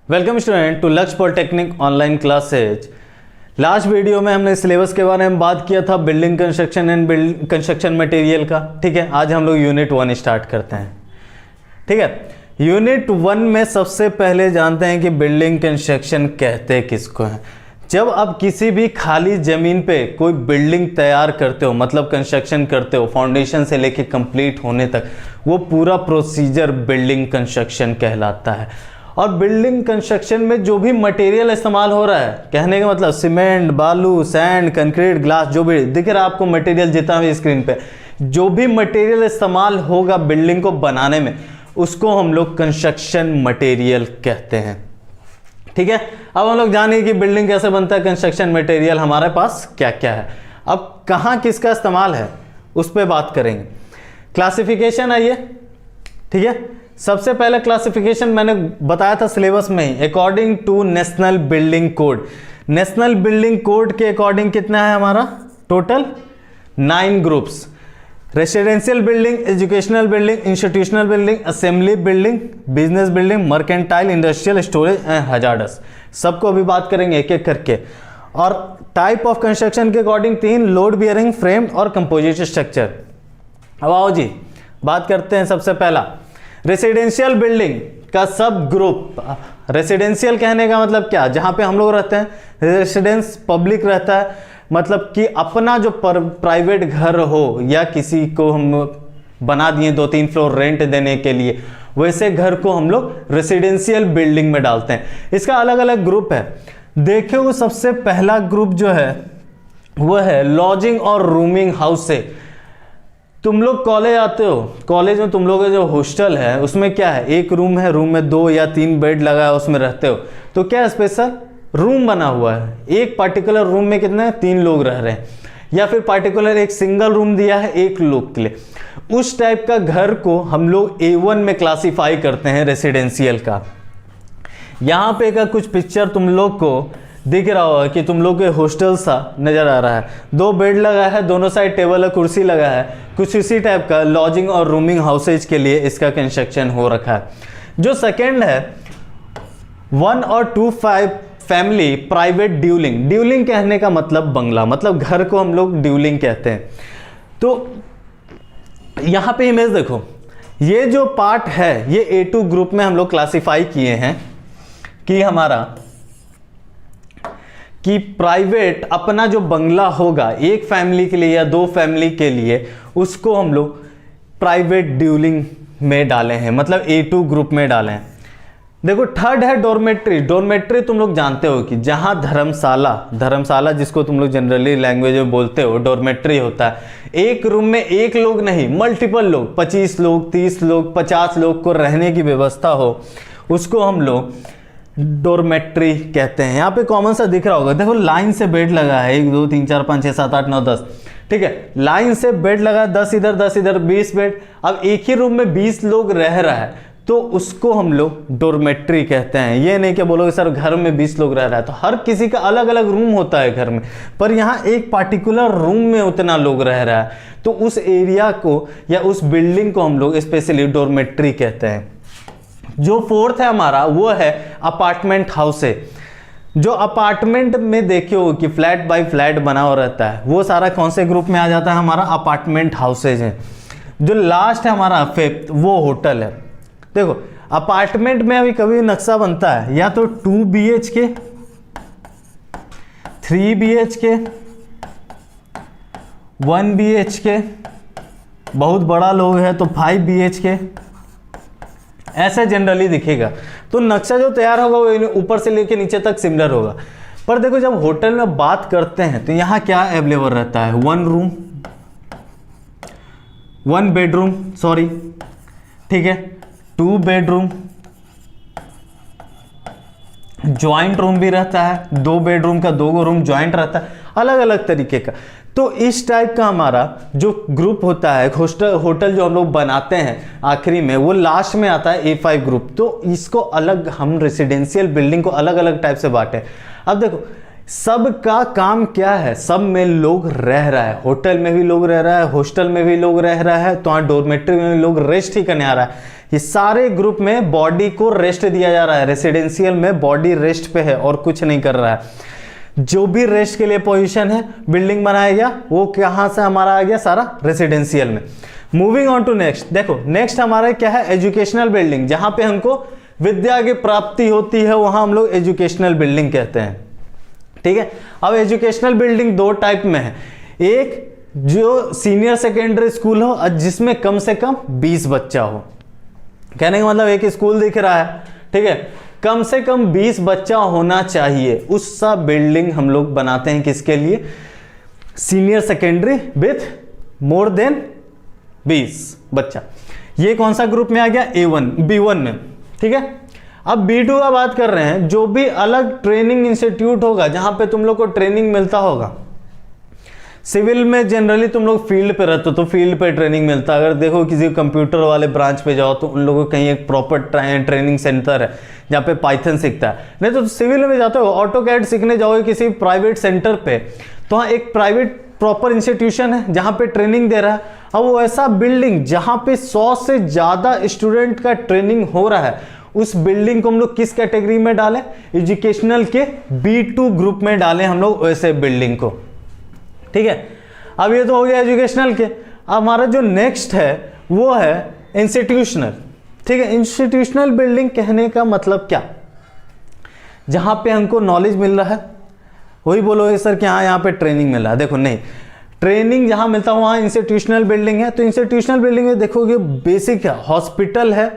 Welcome student to लक्ष्य polytechnic online classes. Last video में हमने सिलेबस के बारे में बात किया था, building construction and construction material का। ठीक है, आज हम लोग यूनिट 1 स्टार्ट करते हैं। ठीक है, यूनिट 1 में सबसे पहले जानते हैं कि बिल्डिंग कंस्ट्रक्शन कहते किसको हैं। जब आप किसी भी खाली ज़मीन पे कोई बिल्डिंग तैयार करते हो, मतलब कंस्ट्रक्शन करते हो, फाउंडेशन से लेके कंप्लीट होने तक, वो पूरा प्रोसीजर बिल्डिंग कंस्ट्रक्शन कहलाता है। और बिल्डिंग कंस्ट्रक्शन में जो भी मटेरियल इस्तेमाल हो रहा है, कहने का मतलब सीमेंट, बालू, सैंड, कंक्रीट, ग्लास, जो भी दिख रहा है आपको मटेरियल जितना भी स्क्रीन पे, जो भी मटेरियल इस्तेमाल होगा बिल्डिंग को बनाने में, उसको हम लोग कंस्ट्रक्शन मटेरियल कहते हैं। ठीक है, अब हम लोग जानिए कि बिल्डिंग कैसे बनता है, कंस्ट्रक्शन मटेरियल हमारे पास क्या क्या है, अब कहाँ किसका इस्तेमाल है उस पर बात करेंगे। क्लासिफिकेशन आइए। ठीक है, सबसे पहले क्लासिफिकेशन मैंने बताया था सिलेबस में ही, according to national building code. National building code के अकॉर्डिंग कितना है हमारा total 9 groups. Residential building, educational building, institutional building, assembly building, business building, mercantile, industrial, storage and hazardous. सबको अभी बात करेंगे एक एक करके। और टाइप ऑफ कंस्ट्रक्शन के अकॉर्डिंग 3, लोड बियरिंग, फ्रेम और कंपोजिट स्ट्रक्चर। अब आओ जी बात करते हैं। सबसे पहला रेसिडेंशियल बिल्डिंग का सब ग्रुप। रेसिडेंशियल कहने का मतलब क्या, जहां पे हम लोग रहते हैं, रेसिडेंस पब्लिक रहता है, मतलब कि अपना जो प्राइवेट घर हो या किसी को हम बना दिए 2-3 फ्लोर रेंट देने के लिए, वैसे घर को हम लोग रेसिडेंशियल बिल्डिंग में डालते हैं। इसका अलग अलग ग्रुप है। देखो वो सबसे पहला ग्रुप जो है वो है लॉजिंग और रूमिंग हाउस से। तुम लोग कॉलेज आते हो, कॉलेज में तुम लोग का जो हॉस्टल है उसमें क्या है, एक रूम है, रूम में 2 या 3 बेड लगा है, उसमें रहते हो, तो क्या स्पेशल रूम बना हुआ है। एक पार्टिकुलर रूम में कितने 3 लोग रह रहे हैं, या फिर पार्टिकुलर एक सिंगल रूम दिया है एक लोग के लिए। उस टाइप का घर को हम लोग A1 में क्लासिफाई करते हैं रेसिडेंशियल का। यहाँ पे का कुछ पिक्चर तुम लोग को दिख रहा होगा कि तुम लोग के हॉस्टल सा नजर आ रहा है, 2 बेड लगा है, दोनों साइड टेबल और कुर्सी लगा है, कुछ इसी टाइप का लॉजिंग और रूमिंग हाउसेज के लिए इसका कंस्ट्रक्शन हो रखा है। जो सेकंड है 1 और 2 फैमिली प्राइवेट ड्यूलिंग। ड्यूलिंग कहने का मतलब बंगला, मतलब घर को हम लोग ड्यूलिंग कहते हैं। तो यहाँ पे इमेज देखो, ये जो पार्ट है ये A2 ग्रुप में हम लोग क्लासिफाई किए हैं कि हमारा कि प्राइवेट अपना जो बंगला होगा एक फैमिली के लिए या 2 फैमिली के लिए, उसको हम लोग प्राइवेट ड्यूलिंग में डाले हैं, मतलब A2 ग्रुप में डाले हैं। देखो थर्ड है डॉर्मेट्री। डॉर्मेट्री तुम लोग जानते हो कि जहां धर्मशाला जिसको तुम लोग जनरली लैंग्वेज में बोलते हो, डॉर्मेट्री होता है। एक रूम में एक लोग नहीं, मल्टीपल लोग, 25 लोग, 30 लोग, 50 लोग को रहने की व्यवस्था हो, उसको हम लोग डॉर्मेट्री कहते हैं। यहाँ पे कॉमन सा दिख रहा होगा, देखो लाइन से बेड लगा है, 1 2 3 4 5 6 7 8 9 10। ठीक है, लाइन से बेड लगा, 10 इधर 10 इधर, 20 बेड। अब एक ही रूम में 20 लोग रह रहा है तो उसको हम लोग डॉर्मेट्री कहते हैं। ये नहीं कि बोलोगे सर घर में 20 लोग रह रहा है, तो हर किसी का अलग अलग रूम होता है घर में, पर यहाँ एक पार्टिकुलर रूम में उतना लोग रह रहा है, तो उस एरिया को या उस बिल्डिंग को हम लोग स्पेशली डॉर्मेट्री कहते हैं। जो फोर्थ है हमारा वो है अपार्टमेंट हाउस है। जो अपार्टमेंट में देखे हो कि फ्लैट बाय फ्लैट बना हुआ रहता है, वो सारा कौन से ग्रुप में आ जाता है, हमारा अपार्टमेंट हाउसेज है। जो लास्ट है हमारा 5th, वो होटल है। देखो अपार्टमेंट में अभी कभी नक्शा बनता है या तो 2 BHK, 3 BHK, 1 BHK, बहुत बड़ा लोग है तो 5 BHK, ऐसे जनरली दिखेगा। तो नक्शा जो तैयार होगा वो ऊपर से लेके नीचे तक सिमिलर होगा। पर देखो जब होटल में बात करते हैं तो यहाँ क्या अवेलेबल रहता है, 1 बेडरूम, सॉरी, ठीक है, 2 बेडरूम, ज्वाइंट रूम भी रहता है, 2 बेडरूम का 2 रूम ज्वाइंट रहता है, अलग अलग तरीके का। तो इस टाइप का हमारा जो ग्रुप होता है, होटल जो हम लोग बनाते हैं आखिरी में, वो लास्ट में आता है A5 ग्रुप। तो इसको अलग हम रेसिडेंशियल बिल्डिंग को अलग अलग टाइप से बांटे। अब देखो सबका काम क्या है, सब में लोग रह रहा है, होटल में भी लोग रह रहा है, हॉस्टल में भी लोग रह रहा है, तो डॉर्मेट्री में भी लोग रेस्ट ही करने आ रहा है। ये सारे ग्रुप में बॉडी को रेस्ट दिया जा रहा है। रेसिडेंशियल में बॉडी रेस्ट पे है और कुछ नहीं कर रहा है। जो भी रेस्ट के लिए पोजीशन है बिल्डिंग बनाया गया, वो कहाँ से हमारा आ गया, सारा रेसिडेंशियल में। मूविंग ऑन टू नेक्स्ट, देखो नेक्स्ट हमारा क्या है, एजुकेशनल बिल्डिंग, जहां पे हमको विद्या की प्राप्ति होती है, वहां हम लोग एजुकेशनल बिल्डिंग कहते हैं। ठीक है, अब एजुकेशनल बिल्डिंग दो टाइप में है, एक जो सीनियर सेकेंडरी स्कूल हो और जिसमें कम से कम 20 बच्चा हो। कहने का मतलब एक स्कूल दिख रहा है, ठीक है, कम से कम 20 बच्चा होना चाहिए, उस सा बिल्डिंग हम लोग बनाते हैं। किसके लिए, senior secondary with more than 20 बच्चा। ये कौन सा ग्रुप में आ गया, A1 B1 में। ठीक है, अब B2 का बात कर रहे हैं, जो भी अलग ट्रेनिंग इंस्टीट्यूट होगा जहां पे तुम लोग को ट्रेनिंग मिलता होगा। सिविल में जनरली तुम लोग फील्ड पे रहते हो तो फील्ड पे ट्रेनिंग मिलता है। अगर देखो किसी कंप्यूटर वाले ब्रांच पे जाओ तो उन लोगों को कहीं एक प्रॉपर ट्रेनिंग सेंटर है जहाँ पे पाइथन सीखता है। नहीं तो सिविल में जाते हो, ऑटोकैड सीखने जाओगे किसी प्राइवेट सेंटर पे, तो वहाँ एक प्राइवेट प्रॉपर इंस्टीट्यूशन है जहाँ पे ट्रेनिंग दे रहा है। अब वो ऐसा बिल्डिंग जहाँ पे 100 से ज़्यादा स्टूडेंट का ट्रेनिंग हो रहा है, उस बिल्डिंग को हम लोग किस कैटेगरी में डालें, एजुकेशनल के B2 ग्रुप में डालें हम लोग वैसे बिल्डिंग को। ठीक है, अब ये तो हो गया एजुकेशनल के। अब हमारा जो नेक्स्ट है वो है इंस्टीट्यूशनल। ठीक है, इंस्टीट्यूशनल बिल्डिंग कहने का मतलब क्या, जहां पे हमको नॉलेज मिल रहा है, वही बोलोगे सर कि हाँ यहाँ पे ट्रेनिंग मिल रहा है। देखो नहीं, ट्रेनिंग जहां मिलता है वहां इंस्टीट्यूशनल बिल्डिंग है। तो इंस्टीट्यूशनल बिल्डिंग में देखोगे बेसिक है, हॉस्पिटल है,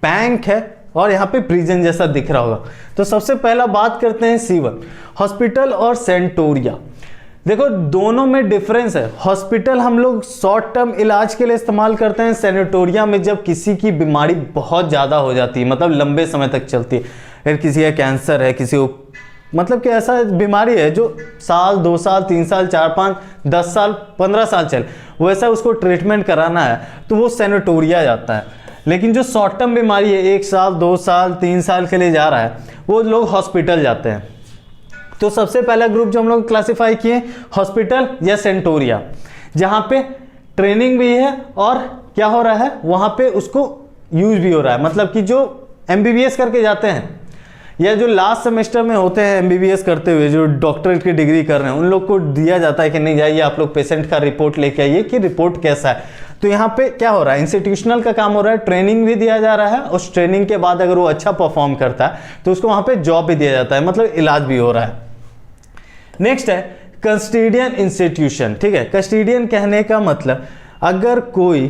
बैंक है और यहाँ पे प्रिजन जैसा दिख रहा होगा। तो सबसे पहला बात करते हैं C1 हॉस्पिटल और सेंटोरिया। देखो दोनों में डिफरेंस है। हॉस्पिटल हम लोग शॉर्ट टर्म इलाज के लिए इस्तेमाल करते हैं, सेनेटोरिया में जब किसी की बीमारी बहुत ज़्यादा हो जाती है, मतलब लंबे समय तक चलती है, फिर किसी का कैंसर है, किसी को मतलब कि ऐसा बीमारी है जो साल 2 साल 3 साल 4 5 10 साल 15 साल चले, वैसा उसको ट्रीटमेंट कराना है तो वो सेनेटोरिया जाता है। लेकिन जो शॉर्ट टर्म बीमारी है 1 साल 2 साल 3 साल के लिए जा रहा है, वो लोग हॉस्पिटल जाते हैं। तो सबसे पहला ग्रुप जो हम लोग क्लासिफाई किए हॉस्पिटल या सेंटोरिया, जहां पे ट्रेनिंग भी है और क्या हो रहा है वहां पे उसको यूज भी हो रहा है। मतलब कि जो MBBS करके जाते हैं या जो लास्ट सेमेस्टर में होते हैं MBBS करते हुए, जो डॉक्टरेट की डिग्री कर रहे हैं, उन लोग को दिया जाता है कि नहीं जाइए आप लोग पेशेंट का रिपोर्ट लेके आइए कि रिपोर्ट कैसा है। तो यहाँ पे क्या हो रहा है, इंस्टीट्यूशनल का काम हो रहा है, ट्रेनिंग भी दिया जा रहा है, उस ट्रेनिंग के बाद अगर वो अच्छा परफॉर्म करता है तो उसको वहां पे जॉब भी दिया जाता है, मतलब इलाज भी हो रहा है। नेक्स्ट है कस्टोडियन इंस्टीट्यूशन। ठीक है, कस्टोडियन कहने का मतलब अगर कोई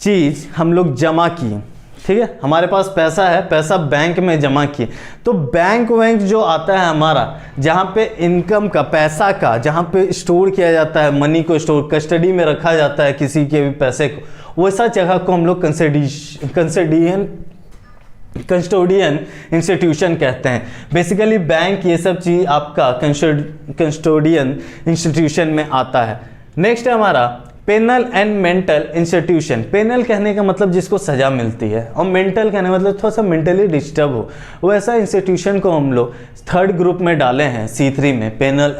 चीज हम लोग जमा किए, ठीक है, हमारे पास पैसा है, पैसा बैंक में जमा किए, तो बैंक जो आता है हमारा, जहाँ पे इनकम का पैसा का जहाँ पे स्टोर किया जाता है, मनी को स्टोर कस्टडी में रखा जाता है किसी के भी पैसे को, वैसा जगह को हम लोग कस्टोडियन इंस्टीट्यूशन कहते हैं। बेसिकली बैंक ये सब चीज आपका कस्टोडियन इंस्टीट्यूशन में आता है। नेक्स्ट है हमारा penal and mental institution. Penal कहने का मतलब जिसको सजा मिलती है, और मेंटल कहने का मतलब थोड़ा सा मेंटली डिस्टर्ब हो, वैसा इंस्टीट्यूशन को हम लोग थर्ड ग्रुप में डाले हैं C3 में, पेनल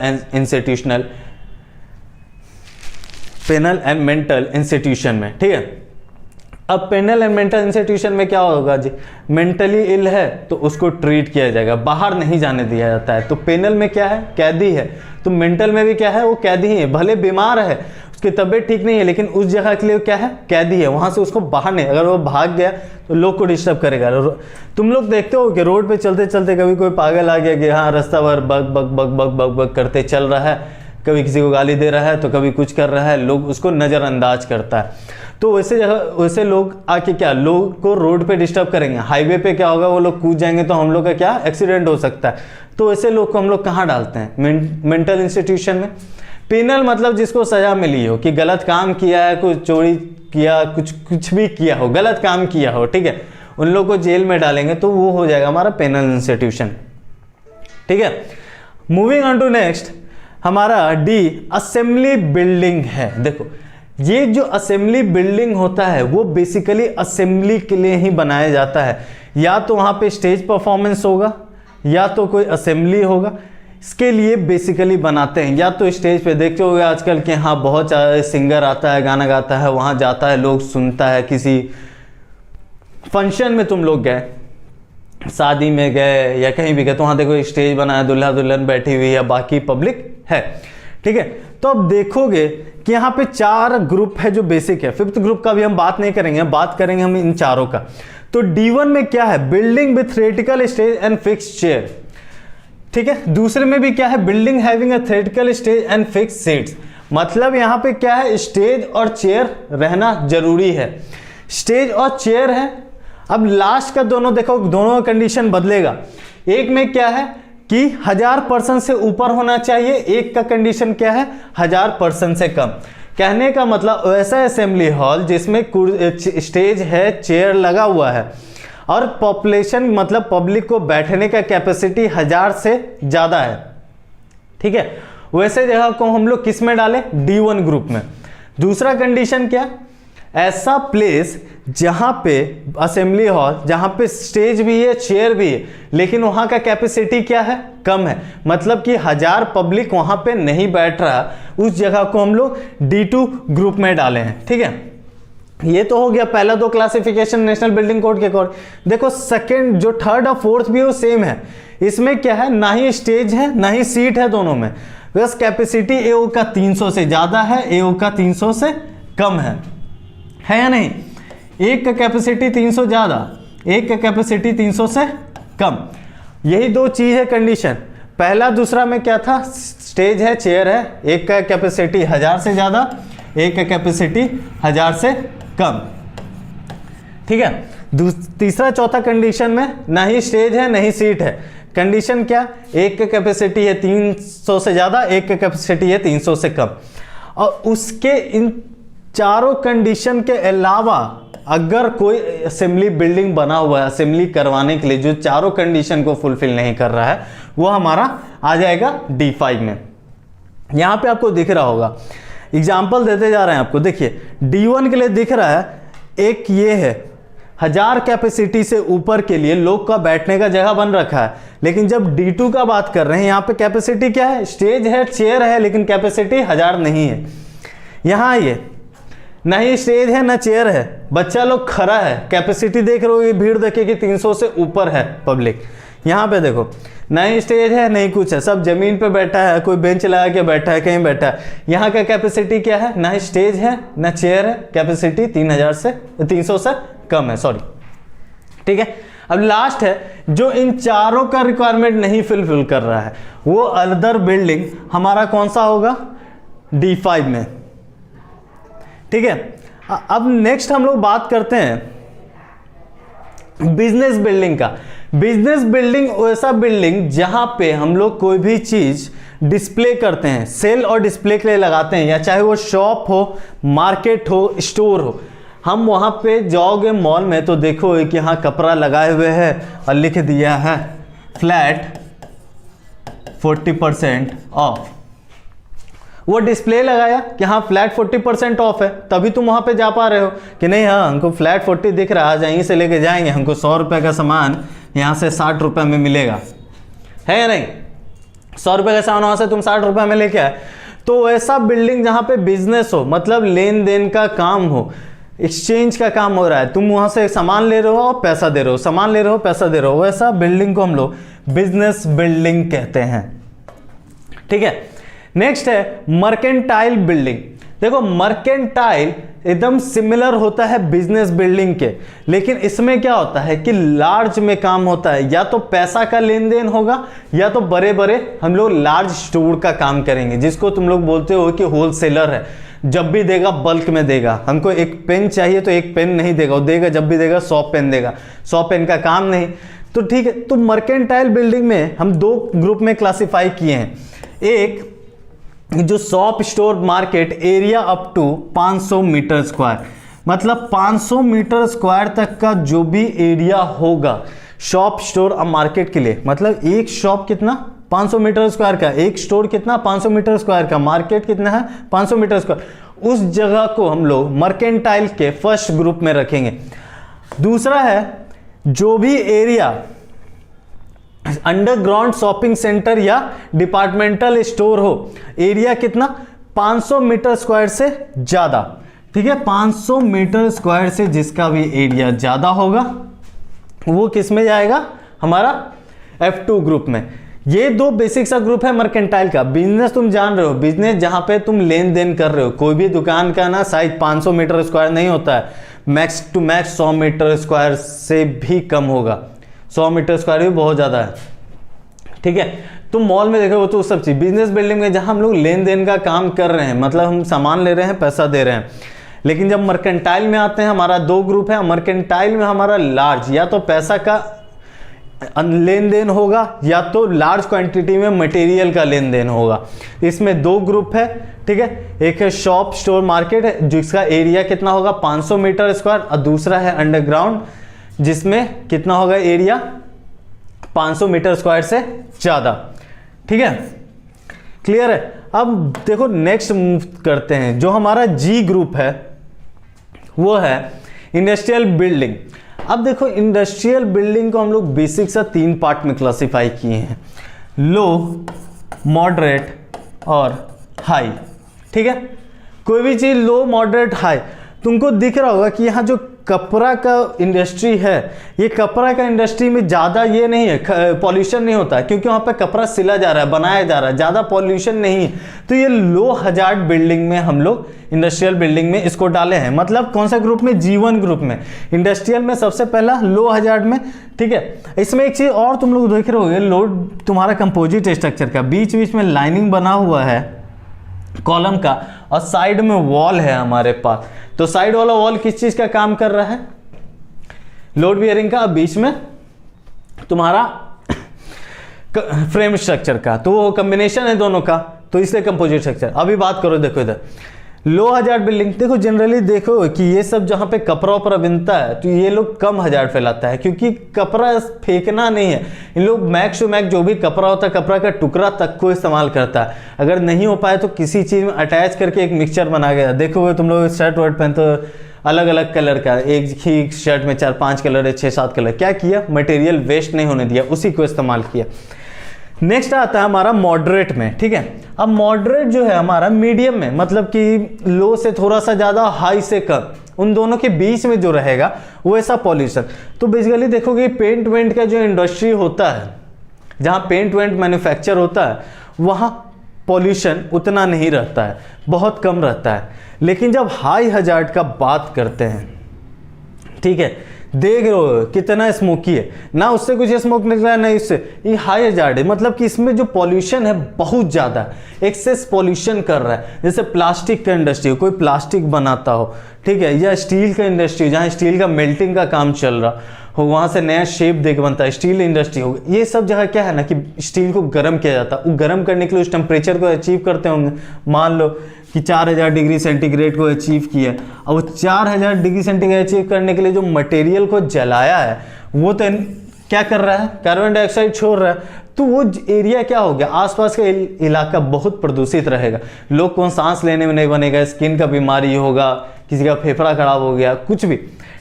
एंड मेंटल इंस्टीट्यूशन में। ठीक है, अब पेनल एंड मेंटल इंस्टीट्यूशन में क्या होगा जी, मेंटली इल है तो उसको ट्रीट किया जाएगा, बाहर नहीं जाने दिया जाता है। तो पेनल में क्या है, कैदी है, तो मेंटल में भी क्या है, वो कैदी ही है, भले बीमार है, उसकी तबीयत ठीक नहीं है, लेकिन उस जगह के लिए क्या है, कैदी है, वहां से उसको बाहर नहीं, अगर वो भाग गया तो लोग को डिस्टर्ब करेगा। तुम लोग देखते हो कि रोड पे चलते चलते कभी कोई पागल आ गया कि हाँ रास्ता भर bug bug bug bug bug bug करते चल रहा है, कभी किसी को गाली दे रहा है तो कभी कुछ कर रहा है, लोग उसको नज़रअंदाज करता है। तो वैसे लोग आके क्या लोग को रोड पे डिस्टर्ब करेंगे, हाईवे पे क्या होगा, वो लोग कूद जाएंगे तो हम लोग का क्या एक्सीडेंट हो सकता है। तो वैसे लोग को हम लोग कहाँ डालते हैं, मेंटल इंस्टीट्यूशन में। पेनल मतलब जिसको सजा मिली हो कि गलत काम किया है, कुछ चोरी किया, कुछ भी किया हो, गलत काम किया हो, ठीक है, उन लोग को जेल में डालेंगे तो वो हो जाएगा हमारा पेनल इंस्टीट्यूशन। ठीक है, मूविंग ऑन टू नेक्स्ट हमारा D असेंबली बिल्डिंग है। देखो ये जो असेंबली बिल्डिंग होता है वो बेसिकली असेंबली के लिए ही बनाया जाता है, या तो वहाँ पे स्टेज परफॉर्मेंस होगा, या तो कोई असेंबली होगा, इसके लिए बेसिकली बनाते हैं। या तो स्टेज पे देखते होगे आजकल के हाँ बहुत सिंगर आता है, गाना गाता है, वहाँ जाता है, लोग सुनता है। किसी फंक्शन में तुम लोग गए, शादी में गए या कहीं भी गए, तो वहाँ देखो स्टेज बना है, दूल्हा दुल्हन बैठी हुई है, बाकी पब्लिक है, ठीक है। तो अब देखोगे कि यहाँ पे 4 ग्रुप है जो बेसिक है। 5th ग्रुप का भी हम बात नहीं करेंगे, बात करेंगे हम इन चारों का। तो D1 में क्या है, building with theoretical stage and fix chair, ठीक है। दूसरे में भी क्या है, building having a theoretical stage and fix seats, मतलब यहाँ पे क्या है, स्टेज और चेयर रहना जरूरी है। स्टेज और चेयर है। अब लास्ट का दोनों देखो, दोनों का कंडीशन बदलेगा। एक में क्या है कि 1000% से ऊपर होना चाहिए, एक का कंडीशन क्या है, 1000% से कम। कहने का मतलब वैसा असेंबली हॉल जिसमें स्टेज है, चेयर लगा हुआ है और पॉपुलेशन मतलब पब्लिक को बैठने का कैपेसिटी 1000 से ज़्यादा है, ठीक है, वैसे जगह को हम लोग किस में डालें, D1 ग्रुप में। दूसरा कंडीशन क्या, ऐसा प्लेस जहां पे असेंबली हॉल जहां पे स्टेज भी है, चेयर भी है, लेकिन वहां का कैपेसिटी क्या है, कम है, मतलब कि 1000 पब्लिक वहां पे नहीं बैठ रहा, उस जगह को हम लोग D2 ग्रुप में डाले हैं, ठीक है। ये तो हो गया पहला 2 क्लासिफिकेशन नेशनल बिल्डिंग कोड के अकॉर्डिंग। देखो सेकंड जो 3rd और 4th भी वो सेम है। इसमें क्या है, ना ही स्टेज है ना ही सीट है दोनों में, बस कैपेसिटी एओ का 300 से ज्यादा है, एओ का 300 से कम है या नहीं। एक का कैपेसिटी 300 ज्यादा, एक का कैपेसिटी 300 से कम, यही 2 चीज है कंडीशन। पहला दूसरा में क्या था, स्टेज है, चेयर है, एक का कैपेसिटी 1000 से ज्यादा, एक का कैपेसिटी 1000 से कम, ठीक है। तीसरा चौथा कंडीशन में ना ही स्टेज है ना ही सीट है। कंडीशन क्या, एक का कैपेसिटी है 300 से ज्यादा, एक का कैपेसिटी है 300 से कम। और उसके इन चारों कंडीशन के अलावा अगर कोई असेंबली बिल्डिंग बना हुआ है असेंबली करवाने के लिए जो चारों कंडीशन को फुलफिल नहीं कर रहा है, वो हमारा आ जाएगा D5 में। यहां पे आपको दिख रहा होगा, एग्जाम्पल देते जा रहे हैं आपको। देखिए D1 के लिए दिख रहा है, एक ये है 1000 कैपेसिटी से ऊपर के लिए लोग का बैठने का जगह बन रखा है। लेकिन जब D2 का बात कर रहे हैं, यहाँ पे कैपेसिटी क्या है, स्टेज है, चेयर है, लेकिन कैपेसिटी 1000 नहीं है। यहाँ ये ना ही स्टेज है ना चेयर है, बच्चा लोग खड़ा है, कैपेसिटी देख रहे हो, ये भीड़ देखे कि 300 से ऊपर है पब्लिक। यहाँ पे देखो ना ही स्टेज है नहीं कुछ है, सब जमीन पे बैठा है, कोई बेंच लगा के बैठा है, कहीं बैठा है। यहाँ का कैपेसिटी क्या है, ना स्टेज है ना चेयर है, कैपेसिटी 300 से कम है, सॉरी, ठीक है। अब लास्ट है जो इन चारों का रिक्वायरमेंट नहीं फुलफिल कर रहा है, वो अदर बिल्डिंग हमारा कौन सा होगा, D5 में, ठीक है। अब नेक्स्ट हम लोग बात करते हैं बिजनेस बिल्डिंग का। बिजनेस बिल्डिंग वैसा बिल्डिंग जहां पे हम लोग कोई भी चीज डिस्प्ले करते हैं, सेल और डिस्प्ले के लिए लगाते हैं, या चाहे वो शॉप हो, मार्केट हो, स्टोर हो। हम वहां पे जाओगे मॉल में तो देखोगे कि हाँ कपड़ा लगाए हुए है और लिख दिया है फ्लैट 40% ऑफ। वो डिस्प्ले लगाया कि हाँ फ्लैट 40% ऑफ है, तभी तुम वहां पे जा पा रहे हो कि नहीं हाँ हमको फ्लैट 40 दिख रहा है, आज यहीं से लेके जाएंगे, हमको 100 रुपये का सामान यहाँ से 60 रुपये में मिलेगा, है या नहीं। 100 रुपये का सामान वहाँ से तुम 60 रुपये में लेके आए। तो ऐसा बिल्डिंग जहाँ पे बिजनेस हो, मतलब लेन देन का काम हो, एक्सचेंज का काम हो रहा है, तुम वहाँ से सामान ले रहे हो और पैसा दे रहे हो, सामान ले रहे हो पैसा दे रहे हो, वैसा बिल्डिंग को हम लोग बिजनेस बिल्डिंग कहते हैं, ठीक है। नेक्स्ट है मर्केंटाइल बिल्डिंग। देखो मर्केंटाइल एकदम सिमिलर होता है बिजनेस बिल्डिंग के, लेकिन इसमें क्या होता है कि लार्ज में काम होता है, या तो पैसा का लेन देन होगा या तो बड़े बड़े हम लोग लार्ज स्टोर का काम करेंगे, जिसको तुम लोग बोलते हो कि होलसेलर है। जब भी देगा बल्क में देगा, हमको एक पेन चाहिए तो एक पेन नहीं देगा, वो देगा जब भी देगा 100 पेन देगा, 100 पेन का काम नहीं, तो ठीक है। तो मर्केंटाइल बिल्डिंग में हम 2 ग्रुप में क्लासिफाई किए हैं। एक जो shop store market area up to 500 metre square, मतलब 500 मीटर स्क्वायर तक का जो भी एरिया होगा शॉप स्टोर और मार्केट के लिए, मतलब एक शॉप कितना 500 मीटर स्क्वायर का, एक स्टोर कितना 500 मीटर स्क्वायर का, मार्केट कितना है 500 मीटर स्क्वायर, उस जगह को हम लोग मर्केंटाइल के फर्स्ट ग्रुप में रखेंगे। दूसरा है जो भी एरिया अंडरग्राउंड शॉपिंग सेंटर या डिपार्टमेंटल स्टोर हो, एरिया कितना 500 मीटर स्क्वायर से ज्यादा, ठीक है, 500 मीटर स्क्वायर से जिसका भी एरिया ज्यादा होगा वो किस में जाएगा, हमारा F2 ग्रुप में। ये दो बेसिक सा ग्रुप है मर्केंटाइल का। बिजनेस तुम जान रहे हो, बिजनेस जहां पे तुम लेन देन कर रहे हो, कोई भी दुकान का ना साइज 500 मीटर स्क्वायर नहीं होता है, max to max 100 metre square से भी कम होगा, 100 मीटर स्क्वायर भी बहुत ज़्यादा है, ठीक है। तुम मॉल में देखोगे तो सब चीज़, बिजनेस बिल्डिंग में जहां हम लोग लेन देन का काम कर रहे हैं, मतलब हम सामान ले रहे हैं, पैसा दे रहे हैं। लेकिन जब मर्केंटाइल में आते हैं, हमारा दो ग्रुप है। मर्केंटाइल में हमारा लार्ज, या तो पैसा का लेन देन होगा या तो लार्ज क्वांटिटी में मटेरियल का लेन देन होगा। इसमें दो ग्रुप है, ठीक है। एक है शॉप स्टोर मार्केट है जिसका एरिया कितना होगा 500 मीटर स्क्वायर, और दूसरा है अंडरग्राउंड जिसमें कितना होगा एरिया 500 मीटर स्क्वायर से ज्यादा, ठीक है। क्लियर है। अब देखो नेक्स्ट मूव करते हैं, जो हमारा जी ग्रुप है वो है इंडस्ट्रियल बिल्डिंग। अब देखो इंडस्ट्रियल बिल्डिंग को हम लोग बेसिक सा 3 पार्ट में क्लासिफाई किए हैं, लो, मॉडरेट और हाई, ठीक है। कोई भी चीज लो, मॉडरेट, हाई, तुमको दिख रहा होगा कि यहाँ जो कपड़ा का इंडस्ट्री है, ये कपड़ा का इंडस्ट्री में ज़्यादा ये नहीं है, पॉल्यूशन नहीं होता है, क्योंकि वहाँ पे कपड़ा सिला जा रहा है, बनाया जा रहा है, ज़्यादा पॉल्यूशन नहीं है। तो ये लो हजार्ड बिल्डिंग में हम लोग इंडस्ट्रियल बिल्डिंग में इसको डाले हैं। मतलब कौन सा ग्रुप में, G1 ग्रुप में। इंडस्ट्रियल में सबसे पहला लो हजार्ड में, ठीक है। इसमें एक चीज़ और तुम लोग देख रहे होगे, लोड तुम्हारा कंपोजिट स्ट्रक्चर का, बीच बीच में लाइनिंग बना हुआ है कॉलम का, और साइड में वॉल है हमारे पास। तो साइड वाला वॉल किस चीज का काम कर रहा है, लोड बियरिंग का, बीच में तुम्हारा फ्रेम स्ट्रक्चर का, तो वो कॉम्बिनेशन है दोनों का, तो इसलिए कंपोजिट स्ट्रक्चर। अभी बात करो, देखो इधर लो हजार्ड बिल्डिंग, देखो जनरली देखो कि ये सब जहां पे कपड़ा उपड़ा बिनता है तो ये लोग कम हजार्ड फैलाता है, क्योंकि कपड़ा फेंकना नहीं है। इन लोग मैक्स टू मैक्स जो भी कपड़ा होता है, कपड़ा का टुकड़ा तक को इस्तेमाल करता है। अगर नहीं हो पाए तो किसी चीज में अटैच करके एक मिक्सचर बना गया। देखोगे तुम लोग शर्ट वर्ट पहनते हो अलग अलग कलर का, एक ही शर्ट में 4-5 कलर है, 6-7 कलर, क्या किया, मटेरियल वेस्ट नहीं होने दिया, उसी को इस्तेमाल किया। नेक्स्ट आता है हमारा मॉडरेट में, ठीक है। अब मॉडरेट जो है हमारा मीडियम में, मतलब कि लो से थोड़ा सा ज़्यादा, हाई से कम, उन दोनों के बीच में जो रहेगा वो ऐसा पॉल्यूशन। तो बेसिकली देखोगे पेंट वेंट का जो इंडस्ट्री होता है, जहाँ पेंट वेंट मैन्युफैक्चर होता है, वहाँ पॉल्यूशन उतना नहीं रहता है, बहुत कम रहता है। लेकिन जब हाई हजार्ड का बात करते हैं, ठीक है, देख रहे हो कितना स्मोकी है ना, उससे कुछ स्मोक निकला है ना इससे, ये हाई हजार्ड है। मतलब कि इसमें जो पॉल्यूशन है बहुत ज़्यादा है, एक्सेस पॉल्यूशन कर रहा है। जैसे प्लास्टिक का इंडस्ट्री हो, कोई प्लास्टिक बनाता हो, ठीक है, या स्टील का इंडस्ट्री जहाँ स्टील का मेल्टिंग का काम चल रहा हो, वहाँ से नया शेप दे के बनता है, स्टील इंडस्ट्री हो। ये सब जगह क्या है ना कि स्टील को गर्म किया जाता है, वो गर्म करने के लिए उस टेम्परेचर को अचीव करते होंगे। मान लो कि 4000 डिग्री सेंटीग्रेड को अचीव किया, और वो 4000 डिग्री सेंटीग्रेड अचीव करने के लिए जो मटेरियल को जलाया है वो तो क्या कर रहा है, कार्बन डाइऑक्साइड छोड़ रहा है। तो वो एरिया क्या हो गया, आसपास का इलाका बहुत प्रदूषित रहेगा, लोग को सांस लेने में नहीं बनेगा, स्किन का बीमारी होगा, किसी का फेफड़ा खराब हो गया, कुछ भी,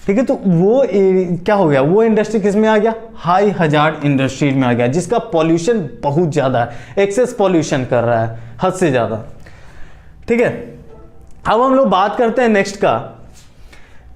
ठीक है। तो वो क्या हो गया, वो इंडस्ट्री किस में आ गया, हाई हजार्ड इंडस्ट्रीज में आ गया, जिसका पॉल्यूशन बहुत ज़्यादा है, एक्सेस पॉल्यूशन कर रहा है हद से ज़्यादा, ठीक है। अब हम लोग बात करते हैं नेक्स्ट का।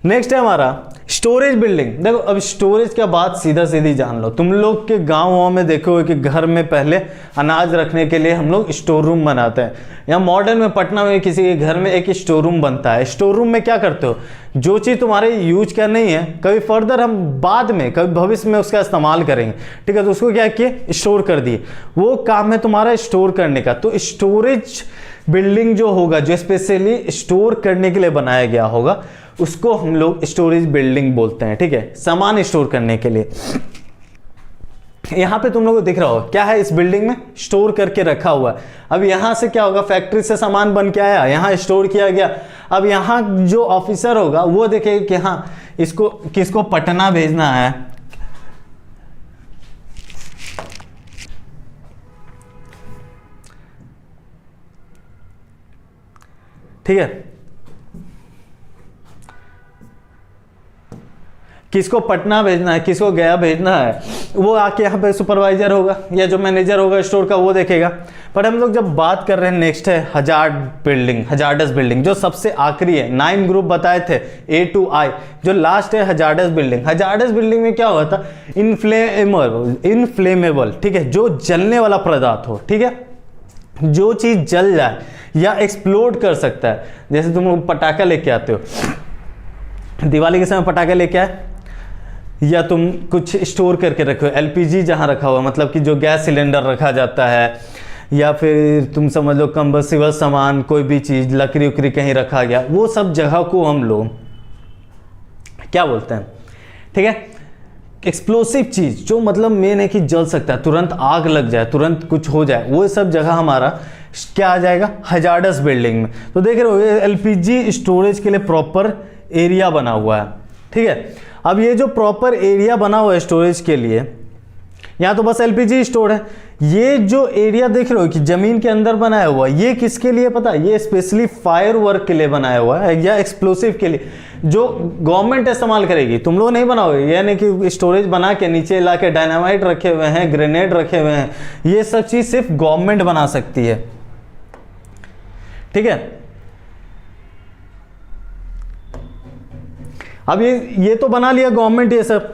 नेक्स्ट है हमारा स्टोरेज बिल्डिंग। देखो अब स्टोरेज का बात सीधा सीधी जान लो, तुम लोग के गाँव में देखोगे कि घर में पहले अनाज रखने के लिए हम लोग स्टोर रूम बनाते हैं, या मॉडर्न में पटना में किसी के घर में एक स्टोर रूम बनता है। स्टोर रूम में क्या करते हो, जो चीज़ तुम्हारे यूज का नहीं है, कभी फर्दर हम बाद में कभी भविष्य में उसका इस्तेमाल करेंगे, ठीक है, तो उसको क्या किए, स्टोर कर दिए। वो काम है तुम्हारा स्टोर करने का। तो स्टोरेज बिल्डिंग जो होगा, जो स्पेशली स्टोर करने के लिए बनाया गया होगा, उसको हम लोग स्टोरेज बिल्डिंग बोलते हैं, ठीक है, सामान स्टोर करने के लिए। यहां पे तुम लोगों को दिख रहा होगा क्या है, इस बिल्डिंग में स्टोर करके रखा हुआ है। अब यहां से क्या होगा, फैक्ट्री से सामान बन के आया, यहां स्टोर किया गया। अब यहां जो ऑफिसर होगा वो देखेगा कि हाँ इसको किसको पटना भेजना है, ठीक है, किसको पटना भेजना है, किसको गया भेजना है, वो आके यहाँ पे सुपरवाइजर होगा या जो मैनेजर होगा स्टोर का वो देखेगा। पर हम लोग जब बात कर रहे हैं, नेक्स्ट है हजार्डस बिल्डिंग, जो सबसे आखिरी है। 9 ग्रुप बताए थे A to I, जो लास्ट है हजार्डस बिल्डिंग। हजार्डस बिल्डिंग में क्या हुआ था, इनफ्लेमेबल, ठीक है, जो जलने वाला पदार्थ हो, ठीक है, जो चीज जल जाए या एक्सप्लोड कर सकता है। जैसे तुम पटाखा लेके आते हो, दिवाली के समय पटाखा लेके आए, या तुम कुछ स्टोर करके रखो, LPG जहां रखा हुआ, मतलब कि जो गैस सिलेंडर रखा जाता है, या फिर तुम समझ लो कंबसिबल सामान, कोई भी चीज, लकड़ी उकड़ी कहीं रखा गया, वो सब जगह को हम लोग क्या बोलते हैं, ठीक है, एक्सप्लोसिव चीज, जो मतलब मेन है कि जल सकता है, तुरंत आग लग जाए, तुरंत कुछ हो जाए, वो सब जगह हमारा क्या आ जाएगा, हजार्डस बिल्डिंग में। तो देख रहे हो LPG स्टोरेज के लिए प्रॉपर एरिया बना हुआ है, ठीक है। अब ये जो प्रॉपर एरिया बना हुआ है स्टोरेज के लिए, यहाँ तो बस LPG स्टोर है, ये जो एरिया देख रहे हो कि जमीन के अंदर बनाया हुआ है, ये किसके लिए पता है, ये स्पेशली फायर वर्क के लिए बनाया हुआ है या एक्सप्लोसिव के लिए, जो गवर्नमेंट इस्तेमाल करेगी। तुम लोग नहीं बनाओगे, यानी कि स्टोरेज बना के नीचे ला के डायनामाइट रखे हुए हैं, ग्रेनेड रखे हुए हैं, ये सब चीज सिर्फ गवर्नमेंट बना सकती है, ठीक है। अब ये तो बना लिया गवर्नमेंट ये सब।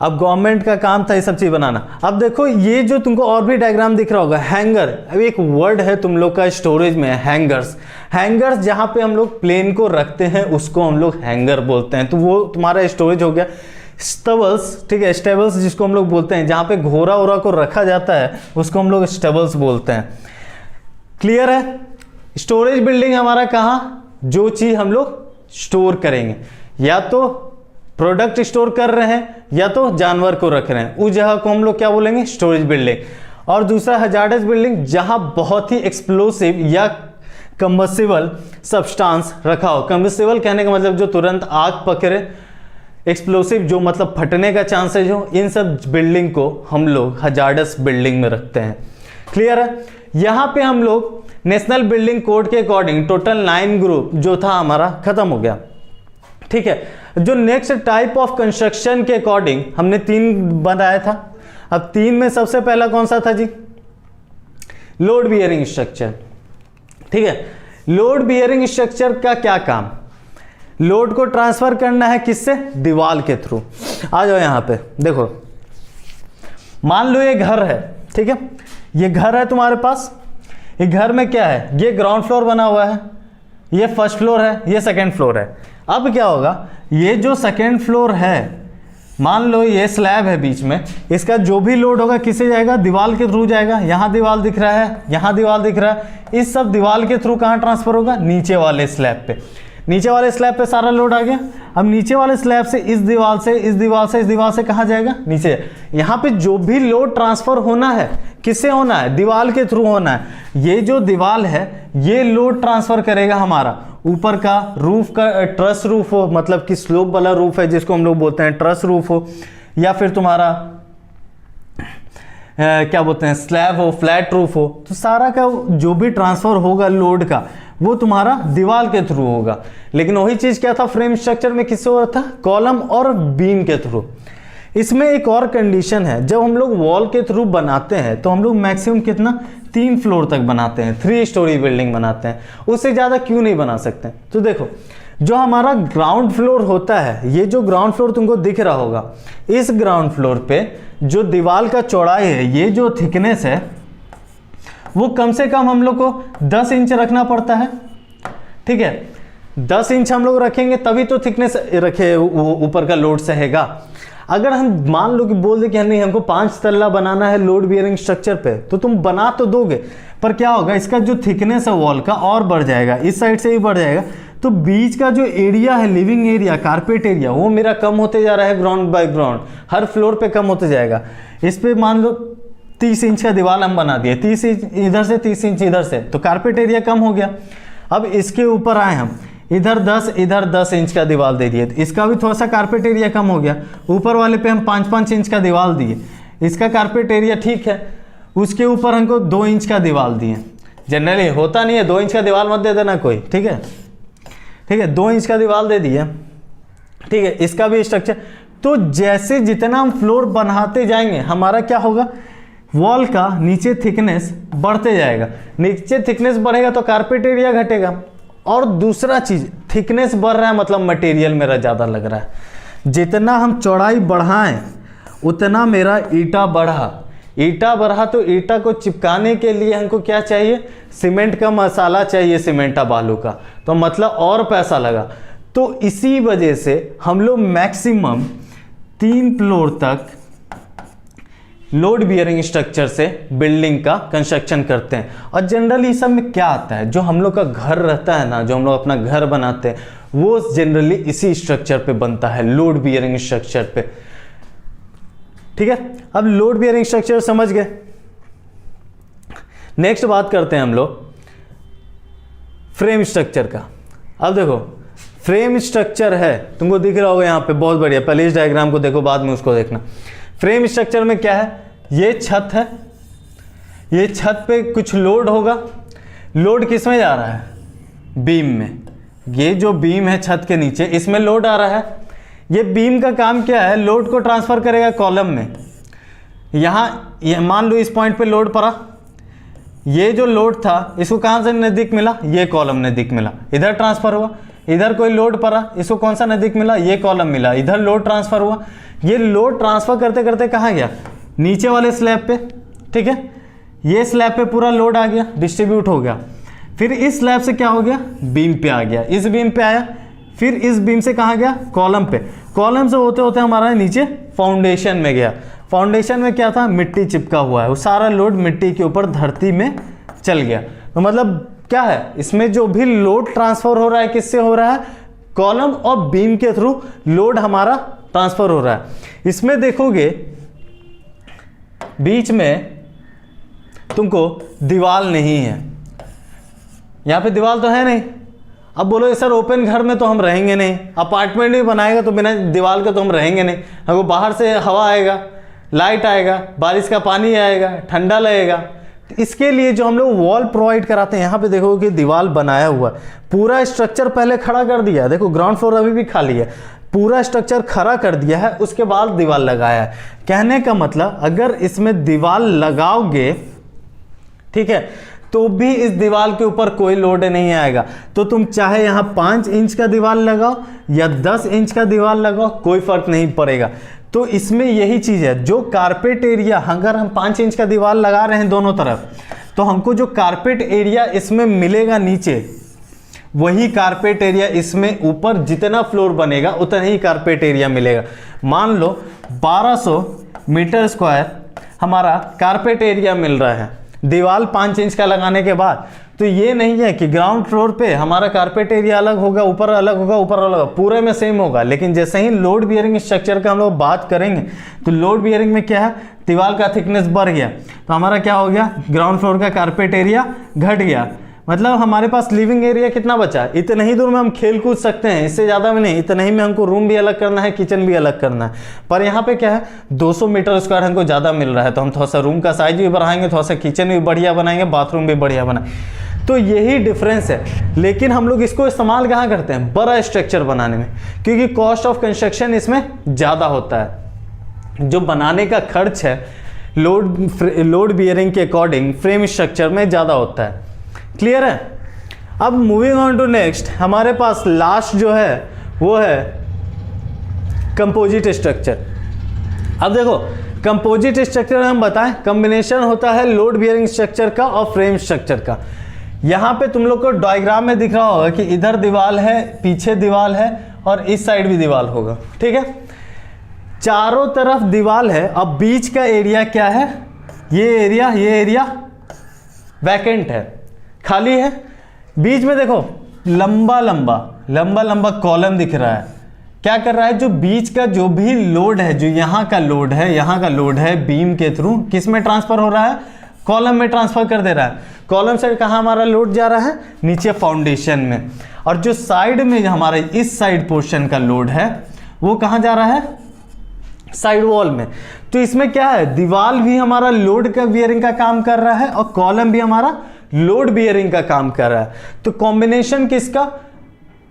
अब गवर्नमेंट का काम था ये सब चीज बनाना। अब देखो ये जो तुमको और भी डायग्राम दिख रहा होगा, हैंगर, अब एक वर्ड है तुम लोग का स्टोरेज में, हैंगर्स। हैंगर्स जहां पे हम लोग प्लेन को रखते हैं उसको हम लोग हैंगर बोलते हैं, तो वो तुम्हारा स्टोरेज हो गया। स्टेबल्स, ठीक है, स्टेबल्स जिसको हम लोग बोलते हैं, जहां पे घोड़ा ओरा को रखा जाता है उसको हम लोग स्टेबल्स बोलते हैं। क्लियर है। स्टोरेज बिल्डिंग हमारा कहां, जो चीज हम लोग स्टोर करेंगे, या तो प्रोडक्ट स्टोर कर रहे हैं या तो जानवर को रख रहे हैं, उस जगह को हम लोग क्या बोलेंगे, स्टोरेज बिल्डिंग। और दूसरा हजार्डस बिल्डिंग, जहां बहुत ही एक्सप्लोसिव या कंबसिबल सब्सटेंस रखा हो। कंबसिबल कहने का मतलब जो तुरंत आग पकड़े, एक्सप्लोसिव जो मतलब फटने का चांसेज हो, इन सब बिल्डिंग को हम लोग हजार्डस बिल्डिंग में रखते हैं। क्लियर है। यहां पे हम लोग नेशनल बिल्डिंग कोड के अकॉर्डिंग टोटल 9 ग्रुप जो था हमारा खत्म हो गया, ठीक है। जो नेक्स्ट टाइप ऑफ कंस्ट्रक्शन के अकॉर्डिंग हमने 3 बनाया था। अब 3 में सबसे पहला कौन सा था जी, लोड बियरिंग स्ट्रक्चर, ठीक है। लोड बियरिंग स्ट्रक्चर का क्या काम, लोड को ट्रांसफर करना है किससे, दीवार के थ्रू। आ जाओ यहां पे देखो, मान लो ये घर है, ठीक है, ये घर है तुम्हारे पास। ये घर में क्या है, ये ग्राउंड फ्लोर बना हुआ है, ये फर्स्ट फ्लोर है, ये सेकंड फ्लोर है। अब क्या होगा, ये जो सेकंड फ्लोर है, मान लो ये स्लैब है बीच में, इसका जो भी लोड होगा किससे जाएगा, दीवार के थ्रू जाएगा। यहां दीवार दिख रहा है, यहां दीवार दिख रहा है, इस सब दीवार के थ्रू कहां ट्रांसफर होगा, नीचे वाले स्लैब पे। नीचे वाले स्लैब पे सारा लोड आ गया। अब नीचे वाले स्लैब से इस दीवार से, इस दीवार से, इस दीवार से कहां जाएगा, नीचे। यहां पे जो भी लोड ट्रांसफर होना है किससे होना है, दीवार के थ्रू होना है। ये जो दीवार है ये लोड ट्रांसफर करेगा हमारा ऊपर का रूफ का, ट्रस रूफ हो, मतलब कि स्लोप वाला रूफ है जिसको हम लोग बोलते हैं ट्रस रूफ हो, या फिर तुम्हारा क्या बोलते हैं स्लैब हो, फ्लैट रूफ हो। तो सारा का जो भी ट्रांसफर होगा लोड का वो तुम्हारा दीवार के थ्रू होगा। लेकिन वही चीज क्या था फ्रेम स्ट्रक्चर में, किससे हो रहा था, कॉलम और बीम के थ्रू। इसमें एक और कंडीशन है, जब हम लोग वॉल के थ्रू बनाते हैं तो हम लोग मैक्सिमम कितना, 3 फ्लोर तक बनाते हैं, 3 स्टोरी बिल्डिंग बनाते हैं, उससे ज़्यादा क्यों नहीं बना सकते। तो देखो जो हमारा ग्राउंड फ्लोर होता है, ये जो ग्राउंड फ्लोर तुमको दिख रहा होगा, इस ग्राउंड फ्लोर पे जो दीवार का चौड़ाई है, ये जो थिकनेस है, वो कम से कम हम लोग को 10 इंच रखना पड़ता है, ठीक है। 10 इंच हम लोग रखेंगे तभी तो थिकनेस रखे ऊपर का लोड सहेगा। अगर हम मान लो कि बोल दे कि नहीं हमको 5 तल्ला बनाना है लोड बियरिंग स्ट्रक्चर पे, तो तुम बना तो दोगे, पर क्या होगा, इसका जो थिकनेस है वॉल का और बढ़ जाएगा, इस साइड से भी बढ़ जाएगा। तो बीच का जो एरिया है, लिविंग एरिया, कारपेट एरिया, वो मेरा कम होते जा रहा है ground by ground, her floor पे कम होते जाएगा। इस पे मान लो 30 इंच का दीवार हम बना दिए, 30 इंच इधर से, 30 इंच इधर से, तो कारपेट एरिया कम हो गया। अब इसके ऊपर आए हम, इधर 10 इधर 10 इंच का दीवार दे दिए, तो इसका भी थोड़ा सा कारपेट एरिया कम हो गया। ऊपर वाले पे हम 5-5 इंच का दीवार दिए, इसका कारपेट एरिया ठीक है। उसके ऊपर हमको 2 इंच का दीवार दिए, जनरली होता नहीं है, 2 इंच का दीवार मत दे देना कोई, ठीक है, ठीक है, 2 इंच का दीवार दे दिया, ठीक है, इसका भी स्ट्रक्चर। तो जैसे जितना हम फ्लोर बनाते जाएंगे हमारा क्या होगा, वॉल का नीचे थिकनेस बढ़ते जाएगा, नीचे थिकनेस बढ़ेगा तो कारपेट एरिया घटेगा। और दूसरा चीज, थिकनेस बढ़ रहा है मतलब मटेरियल मेरा ज़्यादा लग रहा है, जितना हम चौड़ाई बढ़ाएं उतना मेरा ईटा बढ़ा तो ईटा को चिपकाने के लिए हमको क्या चाहिए, सीमेंट का मसाला चाहिए, सीमेंटा बालू का, तो मतलब और पैसा लगा। तो इसी वजह से हम लोग मैक्सिमम 3 फ्लोर तक लोड बियरिंग स्ट्रक्चर से बिल्डिंग का कंस्ट्रक्शन करते हैं। और जनरली सब में क्या आता है, जो हम लोग का घर रहता है ना, जो हम लोग अपना घर बनाते हैं वो जनरली इसी स्ट्रक्चर पे बनता है, लोड बियरिंग स्ट्रक्चर पे, ठीक है। अब लोड बियरिंग स्ट्रक्चर समझ गए। नेक्स्ट बात करते हैं हम लोग फ्रेम स्ट्रक्चर का। अब देखो फ्रेम स्ट्रक्चर है, तुमको दिख रहा होगा यहाँ पे, बहुत बढ़िया, पहले इस डायग्राम को देखो बाद में उसको देखना। फ्रेम स्ट्रक्चर में क्या है, ये छत है, ये छत पे कुछ लोड होगा, लोड किस में जा रहा है, बीम में। ये जो बीम है छत के नीचे इसमें लोड आ रहा है, ये बीम का काम क्या है, लोड को ट्रांसफर करेगा कॉलम में। यहाँ ये मान लो इस पॉइंट पे लोड पड़ा, ये जो लोड था इसको कहाँ से नज़दीक मिला, ये कॉलम नज़दीक मिला, इधर ट्रांसफर हुआ। इधर कोई लोड पड़ा, इसको कौन सा नज़दीक मिला, ये कॉलम मिला, इधर लोड ट्रांसफर हुआ। ये लोड ट्रांसफर करते करते कहाँ गया, नीचे वाले स्लैब पे, ठीक है, ये स्लैब पे पूरा लोड आ गया, डिस्ट्रीब्यूट हो गया। फिर इस स्लैब से क्या हो गया, बीम पे आ गया, इस बीम पे आया, फिर इस बीम से कहाँ गया, कॉलम पे, कॉलम से होते होते हमारा नीचे फाउंडेशन में गया। फाउंडेशन में क्या था, मिट्टी चिपका हुआ है, वो सारा लोड मिट्टी के ऊपर धरती में चल गया। तो मतलब क्या है, इसमें जो भी लोड ट्रांसफर हो रहा है किससे हो रहा है, कॉलम और बीम के थ्रू लोड हमारा ट्रांसफर हो रहा है। इसमें देखोगे बीच में तुमको दीवार नहीं है, यहाँ पे दीवार तो है नहीं। अब बोलो सर ओपन घर में तो हम रहेंगे नहीं, अपार्टमेंट भी बनाएगा तो बिना दीवार के तो हम रहेंगे नहीं, हमको बाहर से हवा आएगा, लाइट आएगा, बारिश का पानी आएगा, ठंडा लगेगा। तो इसके लिए जो हम लोग वॉल प्रोवाइड कराते हैं, यहाँ पे देखो कि दीवार बनाया हुआ है, पूरा स्ट्रक्चर पहले खड़ा कर दिया, देखो ग्राउंड फ्लोर अभी भी खाली है, पूरा स्ट्रक्चर खड़ा कर दिया है, उसके बाद दीवार लगाया है। कहने का मतलब अगर इसमें दीवार लगाओगे, ठीक है, तो भी इस दीवार के ऊपर कोई लोड नहीं आएगा। तो तुम चाहे यहाँ 5 इंच का दीवार लगाओ या 10 इंच का दीवार लगाओ, कोई फर्क नहीं पड़ेगा। तो इसमें यही चीज़ है, जो कारपेट एरिया, अगर हम 5 इंच का दीवार लगा रहे हैं दोनों तरफ, तो हमको जो कारपेट एरिया इसमें मिलेगा नीचे, वही कारपेट एरिया इसमें ऊपर जितना फ्लोर बनेगा उतना ही कारपेट एरिया मिलेगा। मान लो 1200 मीटर स्क्वायर हमारा कारपेट एरिया मिल रहा है दीवार 5 इंच का लगाने के बाद। तो ये नहीं है कि ग्राउंड फ्लोर पे हमारा कारपेट एरिया अलग होगा, ऊपर अलग होगा, ऊपर अलग होगा, पूरे में सेम होगा। लेकिन जैसे ही लोड बियरिंग स्ट्रक्चर का हम लोग बात करेंगे, तो लोड बियरिंग में क्या है, दीवार का थिकनेस बढ़ गया तो हमारा क्या हो गया, ग्राउंड फ्लोर का कारपेट एरिया घट गया। मतलब हमारे पास लिविंग एरिया कितना बचा, इतने ही दूर में हम खेल कूद सकते हैं, इससे ज़्यादा में नहीं। इतने ही में हमको रूम भी अलग करना है, किचन भी अलग करना है। पर यहाँ पे क्या है, 200 मीटर स्क्वायर हमको ज़्यादा मिल रहा है, तो हम थोड़ा सा रूम का साइज भी बढ़ाएंगे, थोड़ा सा किचन भी बढ़िया बनाएंगे, बाथरूम भी बढ़िया बनाएंगे। तो यही डिफरेंस है। लेकिन हम लोग इसको इस्तेमाल कहाँ करते हैं, बड़ा स्ट्रक्चर बनाने में, क्योंकि कॉस्ट ऑफ कंस्ट्रक्शन इसमें ज़्यादा होता है। जो बनाने का खर्च है लोड बियरिंग के अकॉर्डिंग फ्रेम स्ट्रक्चर में ज़्यादा होता है। क्लियर है। अब मूविंग ऑन टू नेक्स्ट, हमारे पास लास्ट जो है वो है कंपोजिट स्ट्रक्चर। अब देखो कंपोजिट स्ट्रक्चर हम बताएं, कॉम्बिनेशन होता है लोड बियरिंग स्ट्रक्चर का और फ्रेम स्ट्रक्चर का। यहाँ पे तुम लोग को डायग्राम में दिख रहा होगा कि इधर दीवार है, पीछे दीवार है और इस साइड भी दीवार होगा, ठीक है, चारों तरफ दीवार है। अब बीच का एरिया क्या है, ये एरिया वैकेंट है, खाली है। बीच में देखो लंबा लंबा कॉलम दिख रहा है। क्या कर रहा है, जो बीच का जो भी लोड है, जो यहाँ का लोड है बीम के थ्रू किस में ट्रांसफर हो रहा है, कॉलम में ट्रांसफर कर दे रहा है। कॉलम से कहाँ हमारा लोड जा रहा है, नीचे फाउंडेशन में। और जो साइड में हमारा इस साइड पोर्शन का लोड है वो कहाँ जा रहा है, साइड वॉल में। तो इसमें क्या है, दीवार भी हमारा लोड का बियरिंग का काम कर रहा है और कॉलम भी हमारा लोड बियरिंग का काम कर रहा है। तो कॉम्बिनेशन किसका,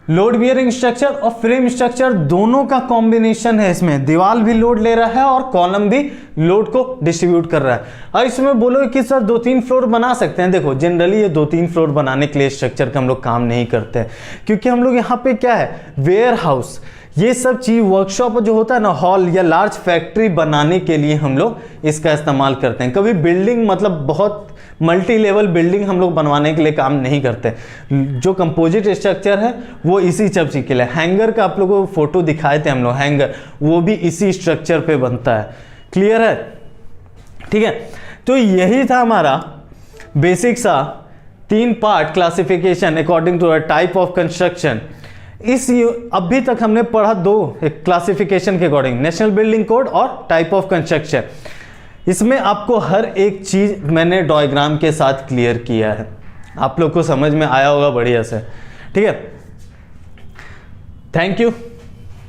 लोड बियरिंग स्ट्रक्चर और फ्रेम स्ट्रक्चर दोनों का कॉम्बिनेशन है। इसमें दीवार भी लोड ले रहा है और कॉलम भी लोड को डिस्ट्रीब्यूट कर रहा है। और इसमें बोलो कि सर 2-3 फ्लोर बना सकते हैं, देखो जनरली ये 2-3 फ्लोर बनाने के लिए स्ट्रक्चर का हम लोग काम नहीं करते हैं, क्योंकि हम लोग यहाँ पे क्या है, वेयर हाउस, ये सब चीज वर्कशॉप जो होता है ना, हॉल या लार्ज फैक्ट्री बनाने के लिए हम लोग इसका इस्तेमाल करते हैं। कभी बिल्डिंग मतलब बहुत मल्टी लेवल बिल्डिंग हम लोग बनवाने के लिए काम नहीं करते। जो कंपोजिट स्ट्रक्चर है वो इसी सब चीज के लिए। हैंगर का आप लोगों को फोटो दिखाए थे हम लोग, हैंगर वो भी इसी स्ट्रक्चर पे बनता है। क्लियर है, ठीक है। तो यही था हमारा बेसिक सा 3 part classification according to type of construction. इस अभी तक हमने पढ़ा 2 क्लासिफिकेशन के अकॉर्डिंग, नेशनल बिल्डिंग कोड और टाइप ऑफ कंस्ट्रक्शन। इसमें आपको हर एक चीज मैंने डायग्राम के साथ क्लियर किया है, आप लोग को समझ में आया होगा बढ़िया से, ठीक है। Thank you.